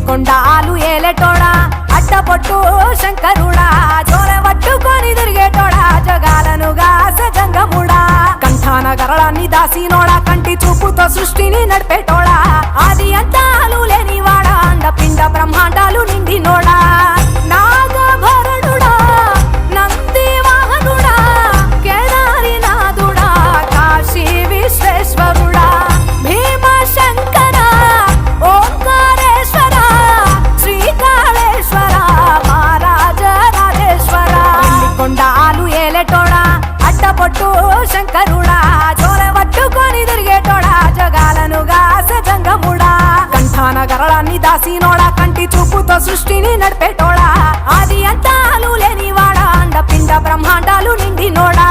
కొండాలు ఏలేటోడా అడ్డపొట్టు శంకరుడా జోరె పట్టుకొని తిరిగేటోడా జగాలను గాస జంగముడా కంఠాన గరళాన్ని దాసినోడా కంటి చూపుతో సృష్టిని నడిపేటోడా ఆది అంతాలు లేనివాడా అండపిండ బ్రహ్మాండాలు నిండినోడా నాగభరణుడా నంది వాహనుడా కేదారినాథుడా కాశీ విశ్వేశ్వరుడా భీమ శంకర ఓంకారేశ్వర శ్రీకాళేశ్వర మహారాజ రాజేశ్వర కొండాలు ఏలేటోడా అడ్డపొట్టు శంకరుడా జోరె పట్టుకొని తిరిగేటోడా జగాలను గాస జంగముడా కంఠాన గరళాన్ని దాసినోడా కంటి చూపుతో సృష్టిని నడిపేటోడా ఆది అంతాలు లేనివాడా అండపిండ బ్రహ్మాండాలు నిండినోడా